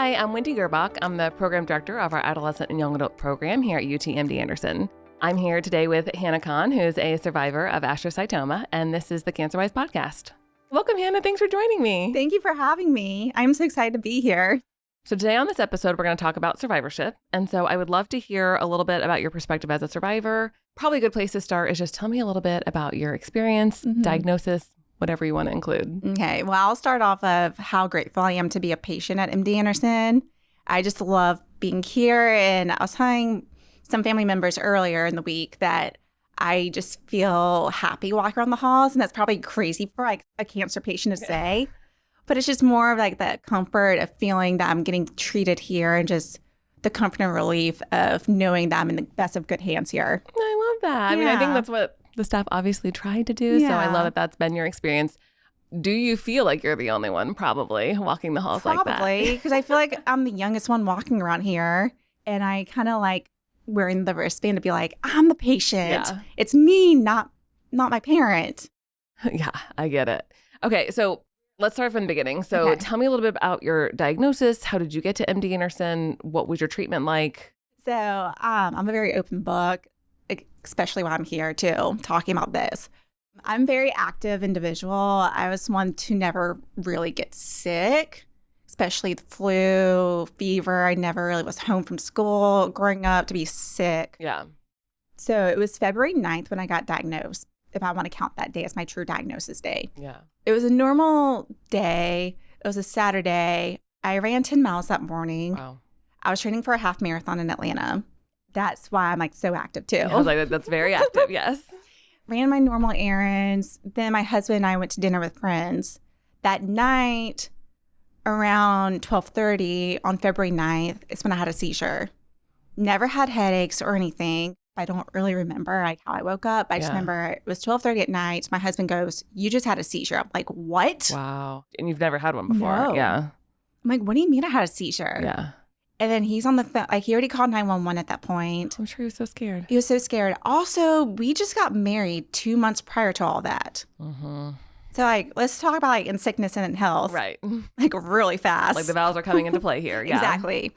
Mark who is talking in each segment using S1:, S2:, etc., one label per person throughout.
S1: Hi, I'm Wendy Gerbach. I'm the program director of our adolescent and young adult program here at UT Anderson. I'm here today with Hannah Kahn, who's a survivor of astrocytoma, and this is the CancerWise podcast. Welcome, Hannah. Thanks for joining me.
S2: Thank you for having me. I'm so excited to be here.
S1: So today on this episode, we're going to talk about survivorship. And so I would love to hear a little bit about your perspective as a survivor. Probably a good place to start is just tell me a little bit about your experience, diagnosis, whatever you want to include.
S2: Okay. Well, I'll start off of how grateful I am to be a patient at MD Anderson. I just love being here. And I was telling some family members earlier in the week that I just feel happy walking around the halls. And that's probably crazy for like a cancer patient to say. But it's just more of like that comfort of feeling that I'm getting treated here and just the comfort and relief of knowing that I'm in the best of good hands here.
S1: I love that. I mean, I think that's what the staff obviously tried to do. So I love that that's been your experience. Do you feel like you're the only one probably walking the halls like that?
S2: Probably, because I feel like I'm the youngest one walking around here. And I kind of like wearing the wristband to be like, I'm the patient.
S1: Yeah.
S2: It's me, not my parent.
S1: Yeah, I get it. Okay, so let's start from the beginning. So tell me a little bit about your diagnosis. How did you get to MD Anderson? What was your treatment like?
S2: So I'm a very open book, especially when I'm here too, talking about this. I'm a very active individual. I was one to never really get sick, especially the flu, fever. I never really was home from school growing up to be sick.
S1: Yeah.
S2: So it was February 9th when I got diagnosed, if I want to count that day as my true diagnosis day.
S1: Yeah.
S2: It was a normal day. It was a Saturday. I ran 10 miles that morning.
S1: Wow.
S2: I was training for a half marathon in Atlanta. That's why I'm like so active too.
S1: Yeah, I was like, that's very active, yes.
S2: Ran my normal errands. Then my husband and I went to dinner with friends. That night, around 12:30 on February 9th, is when I had a seizure. Never had headaches or anything. I don't really remember like how I woke up. I just remember it was 12:30 at night. My husband goes, "You just had a seizure." I'm like, "What?"
S1: Wow. And you've never had one before.
S2: No.
S1: Yeah.
S2: I'm like, "What do you mean I had a seizure?"
S1: Yeah.
S2: And then he's on the phone. Like he already called 911 at that point.
S1: I'm sure he was so scared.
S2: He was so scared. Also, we just got married 2 months prior to all that.
S1: Mm-hmm.
S2: So like, let's talk about like in sickness and in health.
S1: Right.
S2: Like really fast.
S1: Like the vows are coming into play here. Yeah.
S2: Exactly.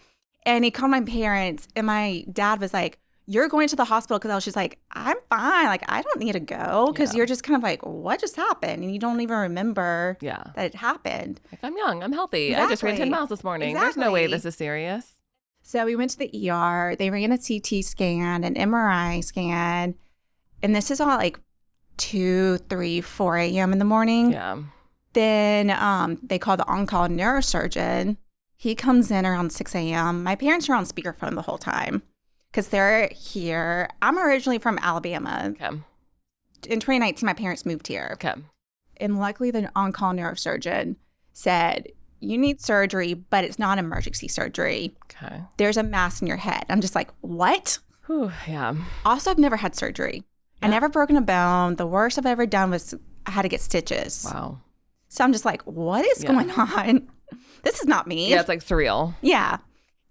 S2: And he called my parents and my dad was like, "You're going to the hospital," because I was just like, "I'm fine. Like, I don't need to go," because you're just kind of like, what just happened? And you don't even remember that it happened.
S1: Like, I'm young. I'm healthy.
S2: Exactly.
S1: I just ran 10 miles this morning.
S2: Exactly.
S1: There's no way this is serious.
S2: So we went to the ER. They ran a CT scan, an MRI scan. And this is all like 2, 3, 4 a.m. in the morning.
S1: Yeah.
S2: Then they call the on-call neurosurgeon. He comes in around 6 a.m. My parents are on speakerphone the whole time because they're here. I'm originally from Alabama.
S1: Okay.
S2: In 2019, my parents moved here.
S1: Okay.
S2: And luckily, the on-call neurosurgeon said, "You need surgery, but it's not emergency surgery.
S1: Okay.
S2: There's a mass in your head." I'm just like, what?
S1: Whew, yeah.
S2: Also, I've never had surgery. I never broken a bone. The worst I've ever done was I had to get stitches.
S1: Wow.
S2: So I'm just like, what is going on? This is not me.
S1: Yeah, it's like surreal.
S2: Yeah.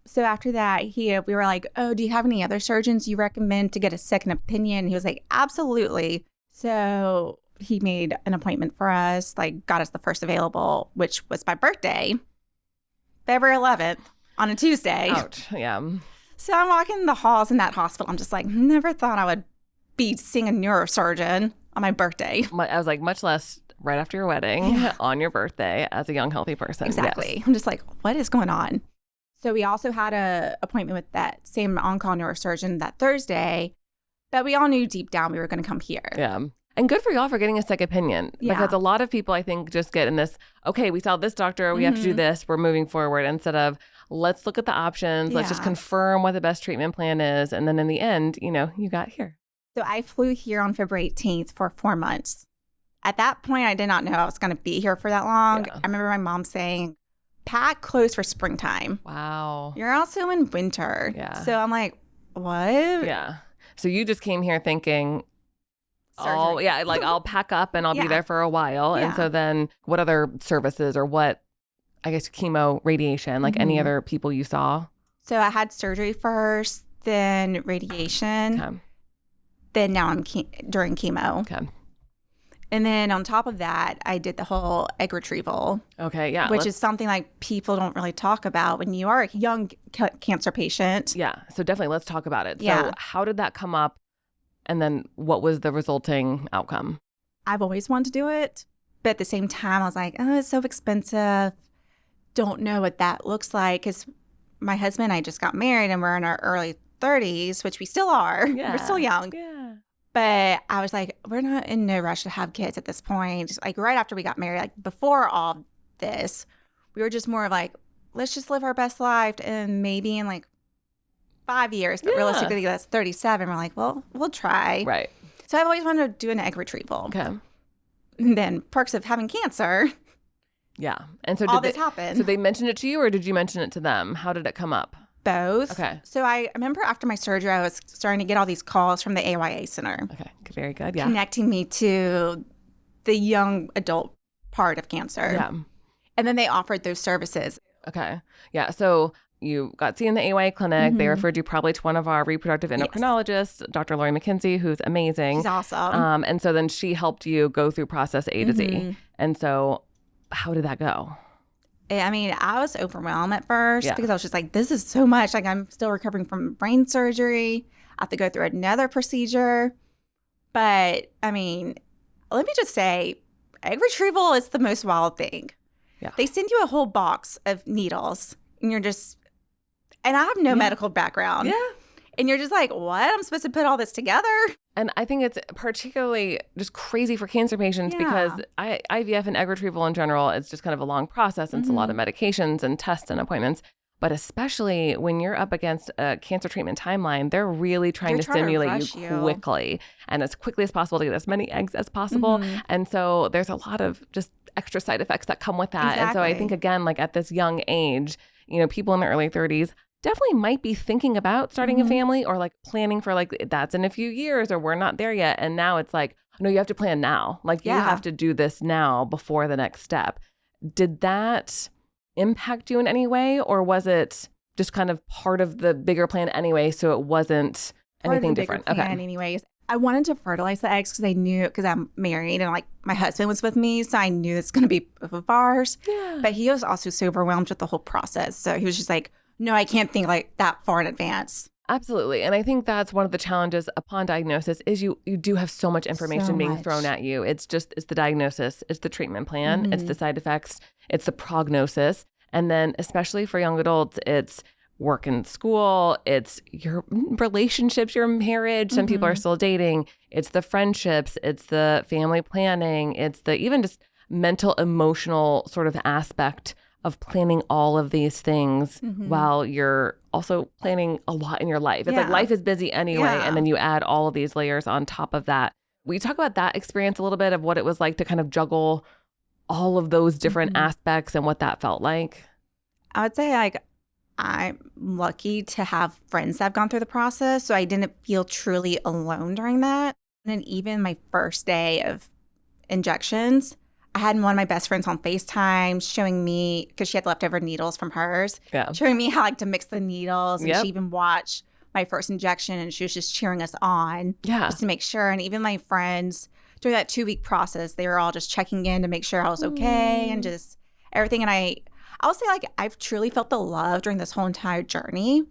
S2: So after that, we were like, "Oh, do you have any other surgeons you recommend to get a second opinion?" He was like, "Absolutely." So he made an appointment for us, like got us the first available, which was my birthday, February 11th on a Tuesday.
S1: Ouch. Yeah.
S2: So I'm walking the halls in that hospital. I'm just like, never thought I would be seeing a neurosurgeon on my birthday.
S1: I was like, much less right after your wedding on your birthday as a young, healthy person.
S2: Exactly.
S1: Yes.
S2: I'm just like, what is going on? So we also had an appointment with that same on-call neurosurgeon that Thursday, but we all knew deep down we were going to come here.
S1: Yeah. And good for y'all for getting a second opinion. Because a lot of people, I think, just get in this, okay, we saw this doctor, we have to do this, we're moving forward, instead of let's look at the options, let's just confirm what the best treatment plan is. And then in the end, you got here.
S2: So I flew here on February 18th for 4 months. At that point, I did not know I was going to be here for that long. Yeah. I remember my mom saying, "Pack clothes for springtime."
S1: Wow.
S2: You're also in winter.
S1: Yeah.
S2: So I'm like, what?
S1: Yeah. So you just came here thinking,
S2: surgery.
S1: I'll pack up and I'll be there for a while. Yeah. And so then what other services or what, I guess, chemo, radiation, like any other people you saw?
S2: So I had surgery first, then radiation.
S1: Okay.
S2: Then now I'm during chemo.
S1: Okay.
S2: And then on top of that, I did the whole egg retrieval.
S1: Okay, yeah.
S2: Which is something like people don't really talk about when you are a young cancer patient.
S1: Yeah, so definitely let's talk about it.
S2: Yeah.
S1: So how did that come up? And then what was the resulting outcome?
S2: I've always wanted to do it. But at the same time, I was like, oh, it's so expensive. Don't know what that looks like. Because my husband and I just got married and we're in our early 30s, which we still are.
S1: Yeah.
S2: We're still young.
S1: Yeah.
S2: But I was like, we're not in no rush to have kids at this point. Like right after we got married, like before all this, we were just more of like, let's just live our best life. And maybe in like 5 years, but realistically that's 37. We're like, well, we'll try.
S1: Right.
S2: So I've always wanted to do an egg retrieval.
S1: Okay.
S2: And then perks of having cancer.
S1: Yeah. And so
S2: all this happened.
S1: So they mentioned it to you or did you mention it to them? How did it come up?
S2: Both.
S1: Okay.
S2: So I remember after my surgery, I was starting to get all these calls from the AYA Center.
S1: Okay. Very good. Yeah.
S2: Connecting me to the young adult part of cancer.
S1: Yeah.
S2: And then they offered those services.
S1: Okay. Yeah. So you got seen in the AYA clinic. They referred you probably to one of our reproductive endocrinologists, Dr. Lori McKenzie, who's amazing.
S2: She's awesome.
S1: And so then she helped you go through process A to Z. And so how did that go?
S2: I mean, I was overwhelmed at first because I was just like, this is so much. Like, I'm still recovering from brain surgery. I have to go through another procedure. But, I mean, let me just say, egg retrieval is the most wild thing.
S1: Yeah.
S2: They send you a whole box of needles, and you're just, and I have no medical background.
S1: Yeah.
S2: And you're just like, what? I'm supposed to put all this together?
S1: And I think it's particularly just crazy for cancer patients because IVF and egg retrieval in general is just kind of a long process. And it's a lot of medications and tests and appointments. But especially when you're up against a cancer treatment timeline, they're really trying to stimulate you quickly and as quickly as possible to get as many eggs as possible. And so there's a lot of just extra side effects that come with that.
S2: Exactly.
S1: And so I think, again, like at this young age, you know, people in their early 30s definitely might be thinking about starting a family or like planning for like that's in a few years or we're not there yet. And now it's like, no, you have to plan now. Like you have to do this now before the next step. Did that impact you in any way or was it just kind of part of the bigger plan anyway? So it wasn't anything different.
S2: Plan anyways. I wanted to fertilize the eggs because I knew because I'm married and like my husband was with me. So I knew it's going to be both of ours. Yeah. But he was also so overwhelmed with the whole process. So he was just like, no, I can't think like that far in advance.
S1: Absolutely. And I think that's one of the challenges upon diagnosis is you do have so much information being thrown at you. It's the diagnosis, it's the treatment plan, it's the side effects, it's the prognosis. And then especially for young adults, it's work and school, it's your relationships, your marriage. Some people are still dating. It's the friendships, it's the family planning, it's the even just mental, emotional sort of aspect of planning all of these things while you're also planning a lot in your life. It's like life is busy anyway. And then you add all of these layers on top of that. Will you talk about that experience a little bit of what it was like to kind of juggle all of those different aspects and what that felt like?
S2: I would say like I'm lucky to have friends that have gone through the process. So I didn't feel truly alone during that. And then even my first day of injections, I had one of my best friends on FaceTime showing me, because she had leftover needles from hers, showing me how like to mix the needles. And she even watched my first injection and she was just cheering us on just to make sure. And even my friends during that 2-week process, they were all just checking in to make sure I was okay and just everything. And I'll say like I've truly felt the love during this whole entire journey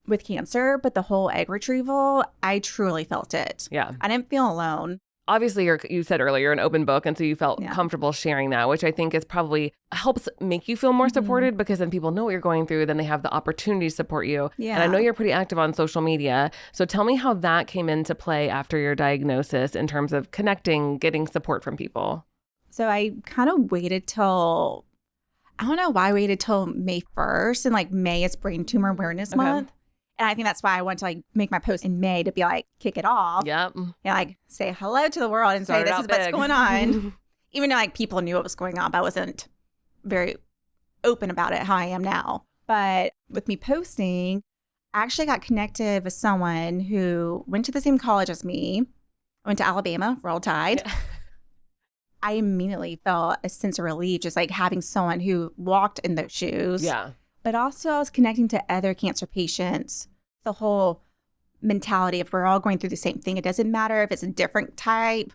S2: with cancer, but the whole egg retrieval, I truly felt it.
S1: Yeah.
S2: I didn't feel alone.
S1: Obviously, you said earlier, you're an open book. And so you felt comfortable sharing that, which I think is probably helps make you feel more supported because then people know what you're going through. Then they have the opportunity to support you. Yeah. And I know you're pretty active on social media. So tell me how that came into play after your diagnosis in terms of connecting, getting support from people.
S2: So I kind of waited till, I don't know why I waited till May 1st. And like May is Brain Tumor Awareness Month. And I think that's why I wanted to like make my post in May to be like, kick it off.
S1: Yep.
S2: And like say hello to the world and say, this is what's going on. Even though like people knew what was going on, but I wasn't very open about it how I am now. But with me posting, I actually got connected with someone who went to the same college as me. I went to Alabama, Roll Tide. Yeah. I immediately felt a sense of relief just like having someone who walked in those shoes.
S1: Yeah.
S2: But also I was connecting to other cancer patients, the whole mentality of we're all going through the same thing. It doesn't matter if it's a different type.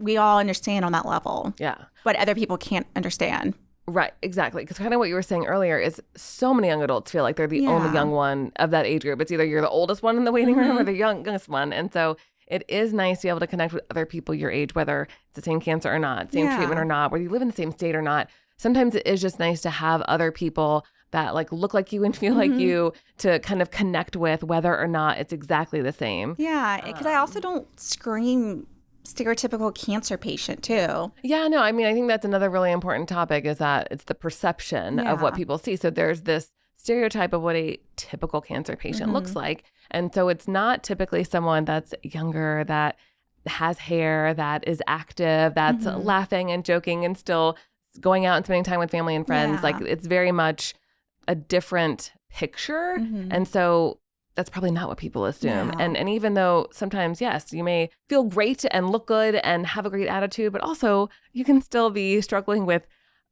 S2: we all understand on that level.
S1: Yeah.
S2: But other people can't understand.
S1: Right, exactly. Because kind of what you were saying earlier is so many young adults feel like they're the only young one of that age group. It's either you're the oldest one in the waiting room or the youngest one. And so it is nice to be able to connect with other people your age, whether it's the same cancer or not, same treatment or not, whether you live in the same state or not. Sometimes it is just nice to have other people that like look like you and feel like you to kind of connect with, whether or not it's exactly the same.
S2: Yeah, because I also don't scream stereotypical cancer patient too.
S1: Yeah, no, I mean, I think that's another really important topic is that it's the perception of what people see. So there's this stereotype of what a typical cancer patient looks like. And so it's not typically someone that's younger, that has hair, that is active, that's laughing and joking and still going out and spending time with family and friends. Like it's very much a different picture. And so that's probably not what people assume. And even though sometimes, yes, you may feel great and look good and have a great attitude, but also you can still be struggling with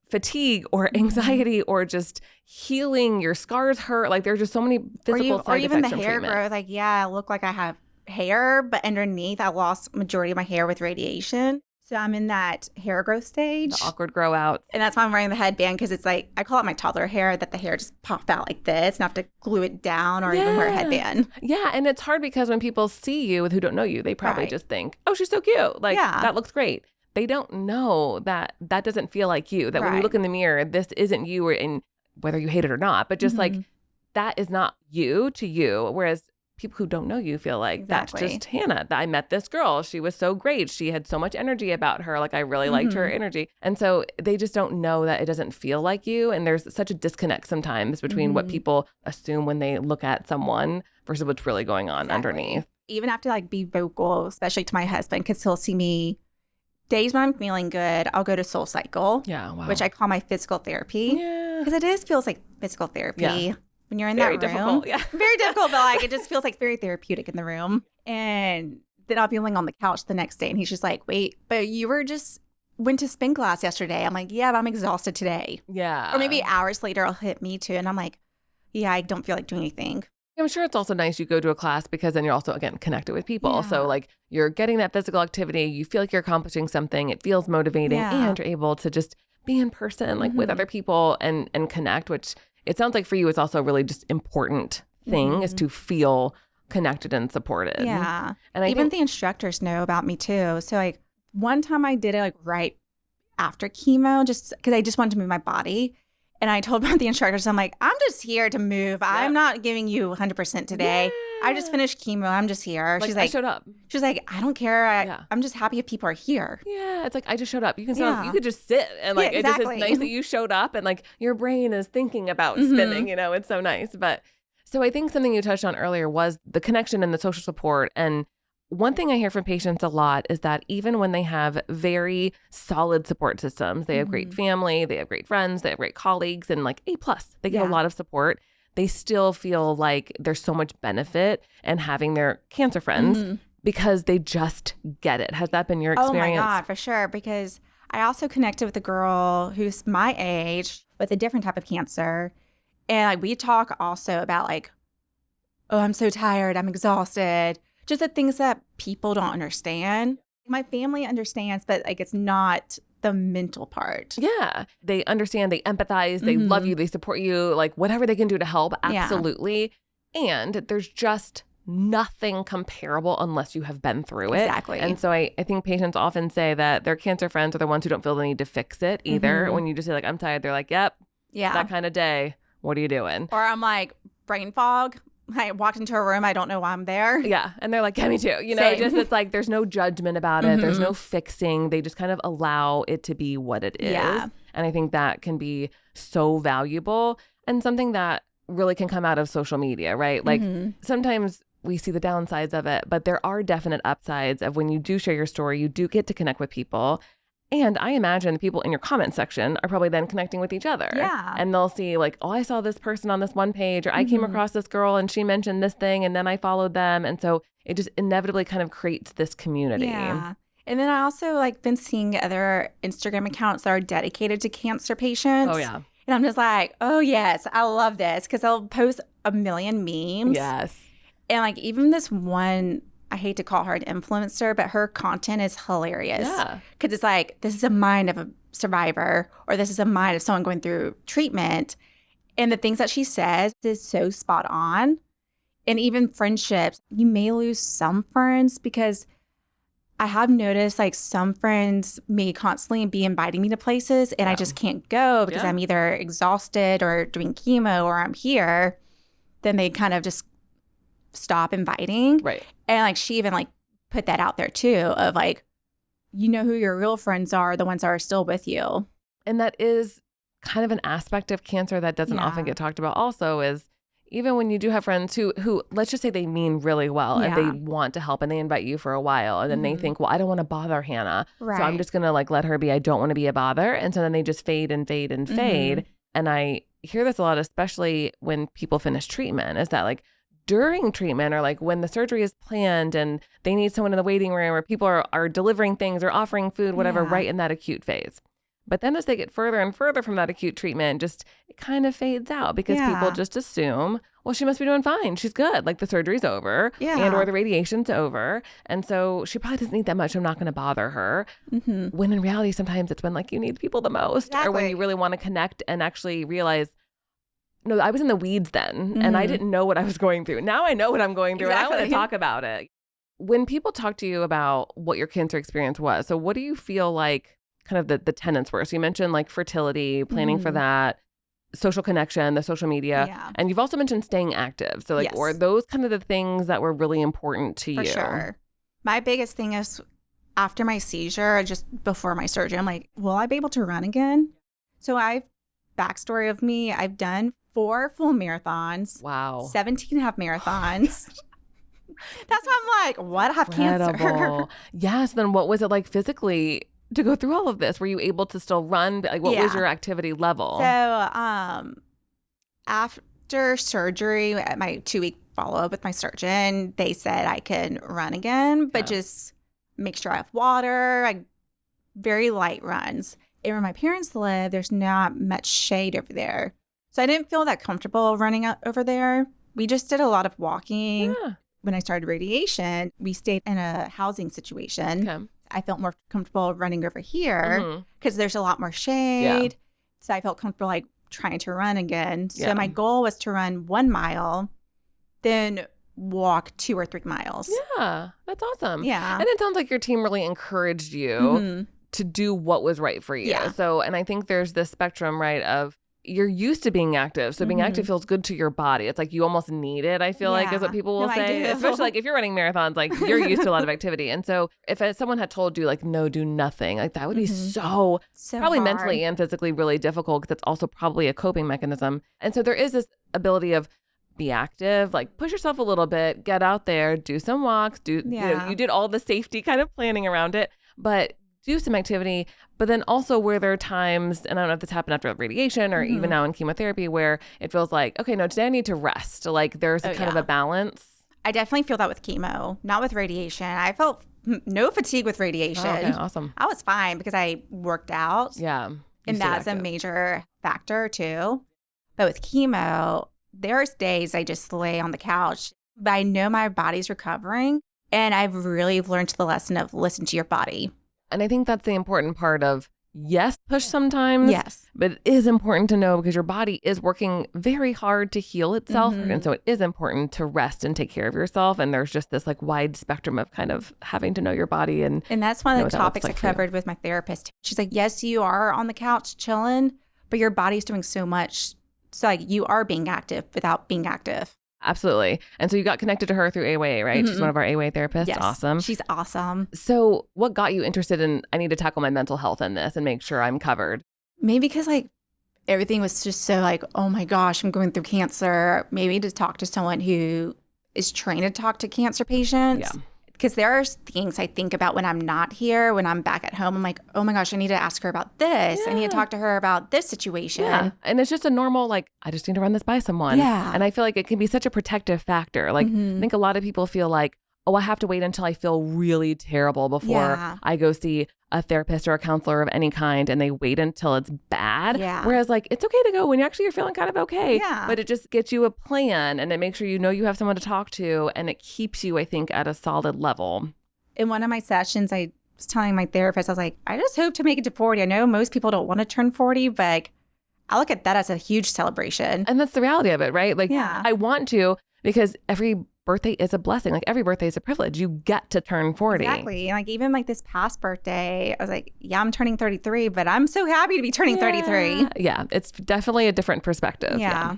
S1: fatigue or anxiety or just healing, your scars hurt. Like there's just so many physical side
S2: or even the
S1: effects from
S2: hair
S1: treatment.
S2: growth. Like, I look like I have hair, but underneath I lost majority of my hair with radiation. So I'm in that hair growth stage.
S1: The awkward grow out.
S2: And that's why I'm wearing the headband, because it's like, I call it my toddler hair, that the hair just pop out like this and I have to glue it down or even wear a headband.
S1: Yeah. And it's hard because when people see you who don't know you, they probably just think, oh, she's so cute. Like that looks great. They don't know that that doesn't feel like you, that when you look in the mirror, this isn't you, or in whether you hate it or not, but just like that is not you to you. Whereas people who don't know you feel like that's just Hannah. I met this girl. She was so great. She had so much energy about her. Like I really liked her energy. And so they just don't know that it doesn't feel like you. And there's such a disconnect sometimes between what people assume when they look at someone versus what's really going on underneath.
S2: Even have to like be vocal, especially to my husband, because he'll see me days when I'm feeling good. I'll go to Soul Cycle, which I call my physical therapy. Because it feels like physical therapy. When you're in
S1: very
S2: that room.
S1: Difficult,
S2: very difficult, but like it just feels like very therapeutic in the room. And then I'll be laying on the couch the next day and he's just like, wait, but you went to spin class yesterday. I'm like, yeah, but I'm exhausted today.
S1: Yeah.
S2: Or maybe hours later I'll hit me too. And I'm like, yeah, I don't feel like doing anything.
S1: I'm sure it's also nice you go to a class because then you're also, again, connected with people. So like you're getting that physical activity. You feel like you're accomplishing something. It feels motivating and you're able to just be in person, like with other people and connect, which it sounds like for you, it's also a really just important thing is to feel connected and supported.
S2: Yeah.
S1: And
S2: I think the instructors know about me too. So like one time I did it like right after chemo, just because I just wanted to move my body. And I told the instructors, I'm like, I'm just here to move. I'm not giving you 100% today. I just finished chemo. I'm just here. She's like,
S1: I showed up.
S2: She's like, I don't care. I'm just happy if people are here.
S1: Yeah. It's like, I just showed up. You can you could just sit and like, it just is nice that you showed up and like your brain is thinking about spinning, it's so nice. But so I think something you touched on earlier was the connection and the social support. And one thing I hear from patients a lot is that even when they have very solid support systems, they have great family, they have great friends, they have great colleagues, and like A+, they get a lot of support. They still feel like there's so much benefit in having their cancer friends because they just get it. Has that been your experience?
S2: Oh my God, for sure. Because I also connected with a girl who's my age with a different type of cancer. And like we talk also about like, oh, I'm so tired, I'm exhausted. Just the things that people don't understand. My family understands, but like it's not the mental part.
S1: Yeah. They understand, they empathize, they love you, they support you, like whatever they can do to help. Absolutely. And there's just nothing comparable unless you have been through it.
S2: Exactly.
S1: And so I think patients often say that their cancer friends are the ones who don't feel the need to fix it either. When you just say like, I'm tired, they're like, yep, that kind of day. What are you doing?
S2: Or I'm like, brain fog. I walked into a room, I don't know why I'm there.
S1: Yeah. And they're like, yeah, me too. Just it's like there's no judgment about it. There's no fixing. They just kind of allow it to be what it is.
S2: Yeah.
S1: And I think that can be so valuable and something that really can come out of social media, right? Like sometimes we see the downsides of it, but there are definite upsides of when you do share your story, you do get to connect with people. And I imagine the people in your comment section are probably then connecting with each other.
S2: Yeah.
S1: And they'll see like, oh, I saw this person on this one page, or I came across this girl and she mentioned this thing and then I followed them. And so it just inevitably kind of creates this community.
S2: Yeah. And then I also like been seeing other Instagram accounts that are dedicated to cancer patients.
S1: Oh, yeah.
S2: And I'm just like, oh, yes, I love this because they'll post a million memes.
S1: Yes.
S2: And like even this one I hate to call her an influencer, but her content is hilarious.
S1: Yeah.
S2: Because it's like, this is a mind of a survivor, or this is a mind of someone going through treatment. And the things that she says is so spot on. And even friendships, you may lose some friends because I have noticed like some friends may constantly be inviting me to places and I just can't go because I'm either exhausted or doing chemo or I'm here. Then they kind of just stop inviting.
S1: Right.
S2: And like she even like put that out there too of like, you know who your real friends are, the ones that are still with you.
S1: And that is kind of an aspect of cancer that doesn't often get talked about also is even when you do have friends who let's just say they mean really well and they want to help and they invite you for a while and then they think, well, I don't want to bother Hannah. Right. So I'm just going to like let her be. I don't want to be a bother. And so then they just fade and fade and fade. And I hear this a lot, especially when people finish treatment, is that like during treatment or like when the surgery is planned and they need someone in the waiting room or people are delivering things or offering food, whatever, right in that acute phase. But then as they get further and further from that acute treatment, just it kind of fades out because people just assume, well, she must be doing fine. She's good. Like the surgery's over and or the radiation's over. And so she probably doesn't need that much. I'm not going to bother her. When in reality, sometimes it's when like you need people the most or when you really want to connect and actually realize, no, I was in the weeds then and I didn't know what I was going through. Now I know what I'm going through and I want to talk about it. When people talk to you about what your cancer experience was, so what do you feel like kind of the tenets were? So you mentioned like fertility, planning for that, social connection, the social media, and you've also mentioned staying active. So like, or those kind of the things that were really important to you? For
S2: sure. My biggest thing is after my seizure, just before my surgery, I'm like, will I be able to run again? So backstory of me, I've done 4 full marathons. Wow. 17 half marathons. That's why I'm like, what? I have cancer.
S1: Yes. Then what was it like physically to go through all of this? Were you able to still run? Like, what was your activity level?
S2: So, after surgery, at my 2-week follow-up with my surgeon, they said I can run again, but just make sure I have water, very light runs. And where my parents live, there's not much shade over there. So I didn't feel that comfortable running out over there. We just did a lot of walking. Yeah. When I started radiation, we stayed in a housing situation. Okay. I felt more comfortable running over here because there's a lot more shade. So I felt comfortable like trying to run again. So my goal was to run 1 mile, then walk 2 or 3 miles.
S1: Yeah, that's awesome.
S2: Yeah.
S1: And it sounds like your team really encouraged you to do what was right for you. Yeah. So, and I think there's this spectrum, right, of you're used to being active. So being active feels good to your body. It's like you almost need it, I feel like, is what people will say. Especially like if you're running marathons, like you're used to a lot of activity. And so if someone had told you like, no, do nothing, like that would be so probably hard. Mentally and physically really difficult because it's also probably a coping mechanism. And so there is this ability of be active, like push yourself a little bit, get out there, do some walks, you know, you did all the safety kind of planning around it, but do some activity. But then also where there are times, and I don't know if this happened after radiation or even now in chemotherapy, where it feels like, okay, no, today I need to rest. Like there's a kind of a balance.
S2: I definitely feel that with chemo, not with radiation. I felt no fatigue with radiation. Oh, okay,
S1: awesome.
S2: I was fine because I worked out.
S1: Yeah.
S2: And that's a major factor too. But with chemo, there's days I just lay on the couch, but I know my body's recovering. And I've really learned the lesson of listen to your body.
S1: And I think that's the important part of, yes, push sometimes. Yes. But it is important to know because your body is working very hard to heal itself. And so it is important to rest and take care of yourself. And there's just this like wide spectrum of kind of having to know your body. And
S2: that's one of the topics I covered with my therapist. She's like, yes, you are on the couch chilling, but your body's doing so much. So like you are being active without being active.
S1: Absolutely. And so you got connected to her through AWA, right? She's one of our AWA therapists. Yes, awesome.
S2: She's awesome.
S1: So what got you interested in, I need to tackle my mental health in this and make sure I'm covered?
S2: Maybe because like everything was just so like, oh my gosh, I'm going through cancer. Maybe to talk to someone who is trained to talk to cancer patients. Yeah. Because there are things I think about when I'm not here, when I'm back at home. I'm like, oh my gosh, I need to ask her about this. Yeah. I need to talk to her about this situation. Yeah.
S1: And it's just a normal, like, I just need to run this by someone. Yeah. And I feel like it can be such a protective factor. Like, I think a lot of people feel like, oh, I have to wait until I feel really terrible before I go see a therapist or a counselor of any kind, and they wait until it's bad.
S2: Yeah.
S1: Whereas like, it's okay to go when you're feeling kind of okay.
S2: Yeah.
S1: But it just gets you a plan, and it makes sure you have someone to talk to, and it keeps you, I think, at a solid level.
S2: In one of my sessions, I was telling my therapist, I was like, I just hope to make it to 40. I know most people don't want to turn 40, but like, I look at that as a huge celebration.
S1: And that's the reality of it, right? Like, I want to, because every birthday is a blessing. Like, every birthday is a privilege. You get to turn 40.
S2: Exactly. And like, even like this past birthday, I was like, yeah, I'm turning 33, but I'm so happy to be turning 33.
S1: Yeah. It's definitely a different perspective.
S2: Yeah.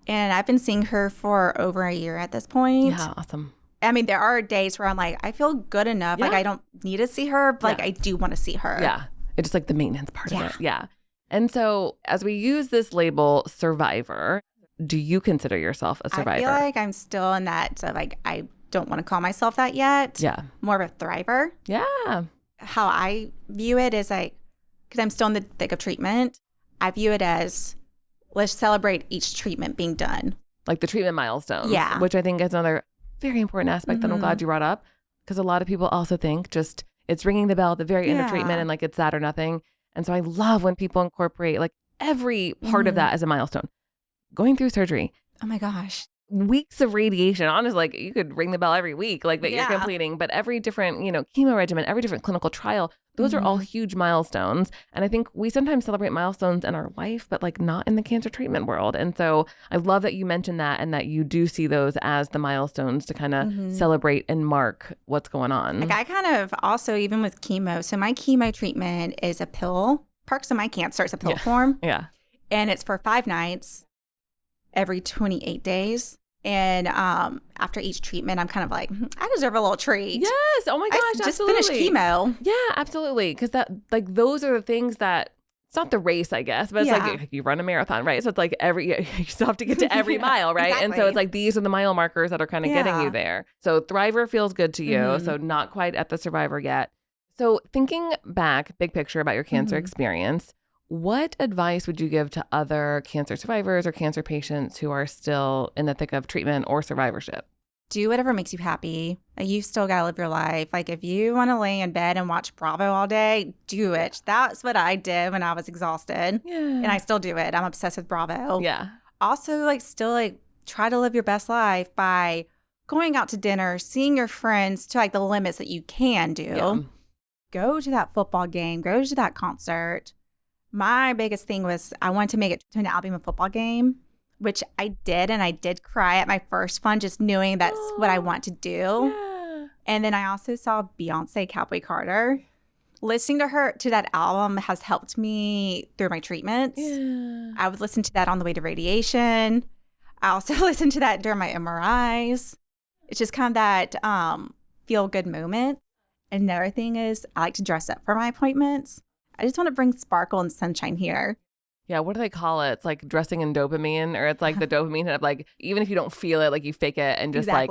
S2: And I've been seeing her for over a year at this point.
S1: Yeah. Awesome.
S2: I mean, there are days where I'm like, I feel good enough. Like, I don't need to see her, but like, I do want to see her.
S1: Yeah. It's just like the maintenance part of it. Yeah. And so as we use this label survivor, do you consider yourself a survivor?
S2: I feel like I'm still in that. So like, I don't want to call myself that yet.
S1: Yeah.
S2: More of a thriver.
S1: Yeah.
S2: How I view it is like, because I'm still in the thick of treatment, I view it as, let's celebrate each treatment being done.
S1: Like the treatment milestones.
S2: Yeah.
S1: Which I think is another very important aspect that I'm glad you brought up, because a lot of people also think just it's ringing the bell at the very end of treatment and like it's that or nothing. And so I love when people incorporate like every part of that as a milestone. Going through surgery.
S2: Oh my gosh.
S1: Weeks of radiation. Honestly, like you could ring the bell every week, like that you're completing, but every different, chemo regimen, every different clinical trial, those are all huge milestones. And I think we sometimes celebrate milestones in our life, but like not in the cancer treatment world. And so I love that you mentioned that, and that you do see those as the milestones to kind of celebrate and mark what's going on.
S2: Like I kind of also, even with chemo, so my chemo treatment is a pill. Perks of my cancer, it's a pill form.
S1: Yeah.
S2: And it's for 5 nights. Every 28 days. And after each treatment, I'm kind of like, I deserve a little treat.
S1: Yes. Oh my gosh,
S2: I just finished chemo.
S1: Yeah, absolutely. Because that, like, those are the things that, it's not the race, I guess, but it's like you run a marathon, right? So it's like you still have to get to every mile, right? Exactly. And so it's like these are the mile markers that are kind of getting you there. So thriver feels good to you. So not quite at the survivor yet. So thinking back, big picture about your cancer experience, what advice would you give to other cancer survivors or cancer patients who are still in the thick of treatment or survivorship?
S2: Do whatever makes you happy. You still got to live your life. Like if you want to lay in bed and watch Bravo all day, do it. That's what I did when I was exhausted. Yeah. And I still do it. I'm obsessed with Bravo.
S1: Yeah.
S2: Also, like still like try to live your best life by going out to dinner, seeing your friends to like the limits that you can do. Yeah. Go to that football game, go to that concert. My biggest thing was I wanted to make it to an Alabama football game, which I did. And I did cry at my first one, just knowing that's what I want to do. Yeah. And then I also saw Beyonce Cowboy Carter. Listening to her, to that album has helped me through my treatments. Yeah. I would listen to that on the way to radiation. I also listened to that during my MRIs. It's just kind of that feel-good moment. Another thing is I like to dress up for my appointments. I just want to bring sparkle and sunshine here.
S1: Yeah, what do they call it? It's like dressing in dopamine, or it's like the dopamine of like, even if you don't feel it, like you fake it and just like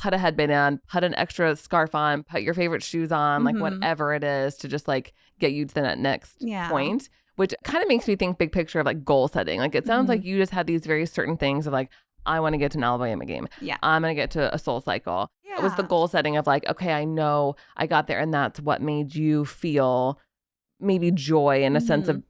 S1: put a headband on, put an extra scarf on, put your favorite shoes on, like whatever it is to just like get you to that next point, which kind of makes me think big picture of like goal setting. Like it sounds like you just had these very certain things of like, I want to get to an Alabama game. Yeah. I'm going to get to a Soul Cycle. Yeah. It was the goal setting of like, okay, I know I got there, and that's what made you feel maybe joy in a sense of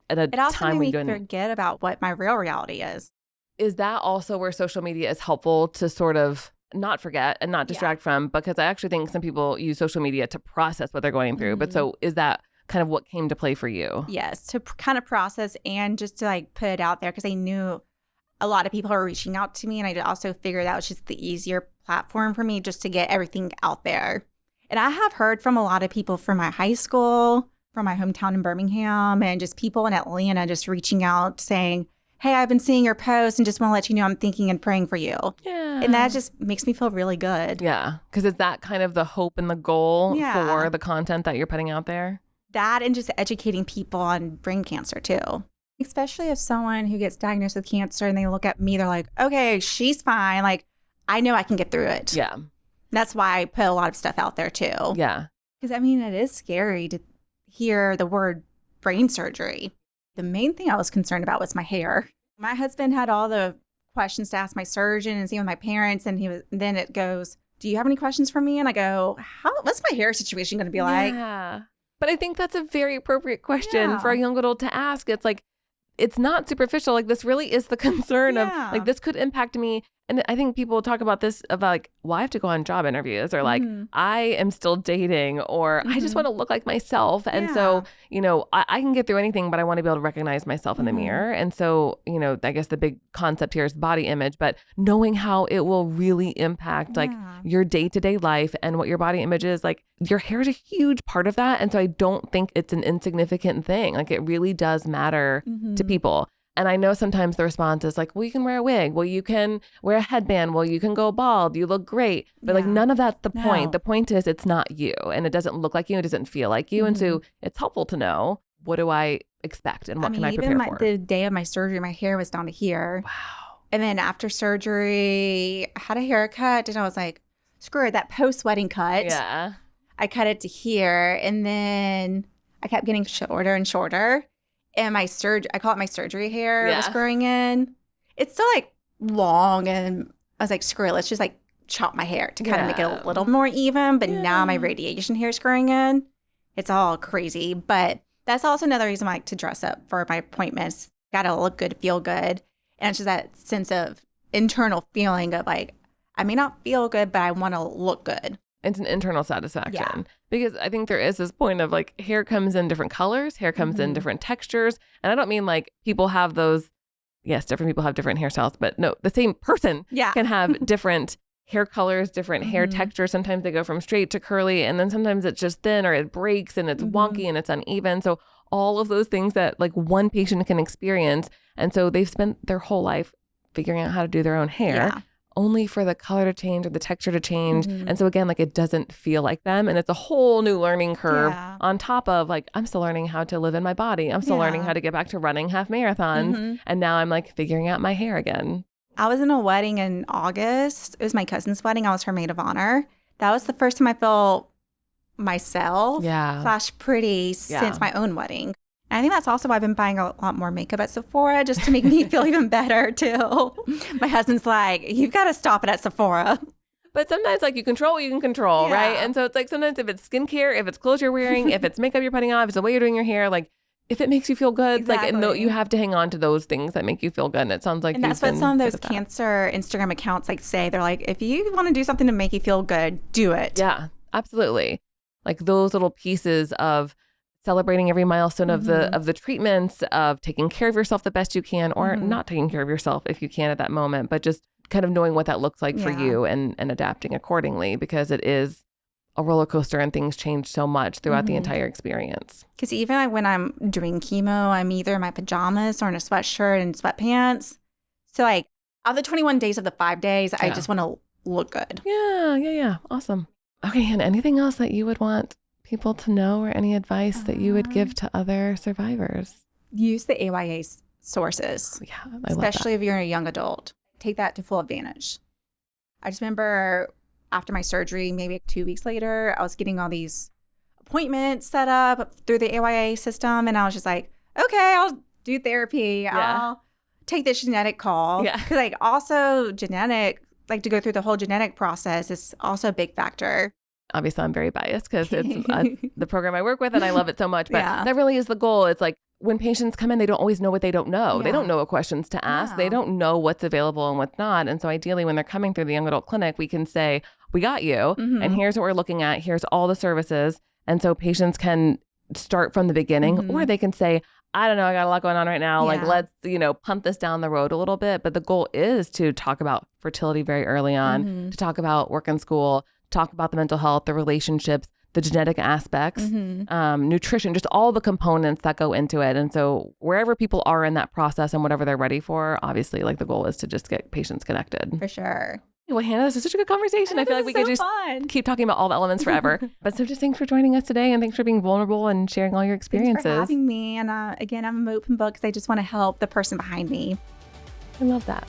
S1: at a time when
S2: it also made me forget about what my real reality is.
S1: Is that also where social media is helpful to sort of not forget and not distract from? Because I actually think some people use social media to process what they're going through. But so is that kind of what came to play for you?
S2: Yes, to kind of process and just to like put it out there, because I knew a lot of people are reaching out to me, and I also figured that was just the easier platform for me just to get everything out there. And I have heard from a lot of people from my high school, from my hometown in Birmingham, and just people in Atlanta just reaching out saying, hey, I've been seeing your posts and just want to let you know I'm thinking and praying for you. Yeah. And that just makes me feel really good.
S1: Yeah. Because is that kind of the hope and the goal for the content that you're putting out there?
S2: That, and just educating people on brain cancer too. Especially if someone who gets diagnosed with cancer and they look at me, they're like, okay, she's fine. Like, I know I can get through it.
S1: Yeah.
S2: That's why I put a lot of stuff out there too.
S1: Yeah.
S2: Because I mean, it is scary to hear the word brain surgery. The main thing I was concerned about was my hair. My husband had all the questions to ask my surgeon and see with my parents, and then it goes, do you have any questions for me? And I go, what's my hair situation going to be like?
S1: Yeah. But I think that's a very appropriate question for a young adult to ask. It's like, it's not superficial. Like, this really is the concern of like, this could impact me. And I think people talk about this about like, well, I have to go on job interviews, or like, I am still dating, or I just want to look like myself. And so, you know, I can get through anything, but I want to be able to recognize myself in the mirror. And so, you know, I guess the big concept here is body image, but knowing how it will really impact like your day-to-day life and what your body image is, like your hair is a huge part of that. And so I don't think it's an insignificant thing. Like, it really does matter to people. And I know sometimes the response is like, well, you can wear a wig. Well, you can wear a headband. Well, you can go bald. You look great. But like, none of that's the point. The point is, it's not you, and it doesn't look like you. It doesn't feel like you. And so it's helpful to know, what do I expect and what can I prepare for?
S2: The day of my surgery, my hair was down to here.
S1: Wow.
S2: And then after surgery, I had a haircut, and I was like, screw it, that post-wedding cut.
S1: Yeah.
S2: I cut it to here, and then I kept getting shorter and shorter. And I call it my surgery hair was growing in. It's still like long, and I was like, screw it, let's just like chop my hair to kind of make it a little more even. But now my radiation hair is growing in. It's all crazy. But that's also another reason I like to dress up for my appointments. Gotta look good, feel good. And it's just that sense of internal feeling of like, I may not feel good, but I want to look good.
S1: It's an internal satisfaction, because I think there is this point of like, hair comes in different colors, hair comes in different textures. And I don't mean like people have those, yes, different people have different hairstyles, but no, the same person can have different hair colors, different hair textures. Sometimes they go from straight to curly, and then sometimes it's just thin, or it breaks and it's wonky and it's uneven. So all of those things that like one patient can experience. And so they've spent their whole life figuring out how to do their own hair. Only for the color to change or the texture to change. And so again, like, it doesn't feel like them. And it's a whole new learning curve on top of like, I'm still learning how to live in my body. I'm still learning how to get back to running half marathons. And now I'm like figuring out my hair again.
S2: I was in a wedding in August. It was my cousin's wedding. I was her maid of honor. That was the first time I felt myself / pretty since my own wedding. And I think that's also why I've been buying a lot more makeup at Sephora, just to make me feel even better too. My husband's like, you've got to stop it at Sephora.
S1: But sometimes like, you control what you can control, right? And so it's like, sometimes if it's skincare, if it's clothes you're wearing, if it's makeup you're putting on, if it's the way you're doing your hair, like if it makes you feel good, like, no, you have to hang on to those things that make you feel good. And it sounds like,
S2: and that's what some of those cancer Instagram accounts like say. They're like, if you want to do something to make you feel good, do it.
S1: Yeah, absolutely. Like those little pieces of celebrating every milestone of the treatments, of taking care of yourself the best you can, or not taking care of yourself if you can at that moment, but just kind of knowing what that looks like for you and adapting accordingly, because it is a roller coaster and things change so much throughout the entire experience.
S2: Because even like when I'm doing chemo, I'm either in my pajamas or in a sweatshirt and sweatpants. So like, of the 21 days of the 5 days, I just want to look good.
S1: Yeah. Awesome. Okay, and anything else that you would want people to know, or any advice that you would give to other survivors?
S2: Use the AYA sources.
S1: Yeah,
S2: especially if you're a young adult. Take that to full advantage. I just remember after my surgery, maybe 2 weeks later, I was getting all these appointments set up through the AYA system. And I was just like, okay, I'll do therapy. I'll take this genetic call. Because like also genetic, like to go through the whole genetic process is also a big factor.
S1: Obviously, I'm very biased because it's the program I work with and I love it so much. But that really is the goal. It's like when patients come in, they don't always know what they don't know. They don't know what questions to ask. They don't know what's available and what's not. And so ideally, when they're coming through the young adult clinic, we can say, we got you. And here's what we're looking at. Here's all the services. And so patients can start from the beginning, or they can say, I don't know, I got a lot going on right now. Like, let's, punt this down the road a little bit. But the goal is to talk about fertility very early on, to talk about work and school, talk about the mental health, the relationships, the genetic aspects, nutrition, just all the components that go into it. And so wherever people are in that process and whatever they're ready for, obviously, like the goal is to just get patients connected.
S2: For sure.
S1: Well, Hannah, this is such a good conversation. I feel like we could just keep talking about all the elements forever. But so just thanks for joining us today, and thanks for being vulnerable and sharing all your experiences.
S2: Thanks for having me. And again, I'm an open book because I just want to help the person behind me.
S1: I love that.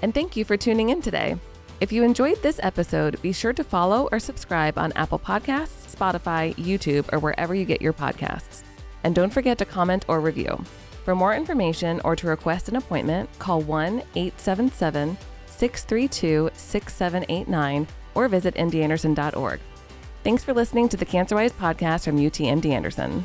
S1: And thank you for tuning in today. If you enjoyed this episode, be sure to follow or subscribe on Apple Podcasts, Spotify, YouTube, or wherever you get your podcasts. And don't forget to comment or review. For more information or to request an appointment, call 1-877-6 632-6789 or visit mdanderson.org. Thanks for listening to the CancerWise podcast from UT MD Anderson.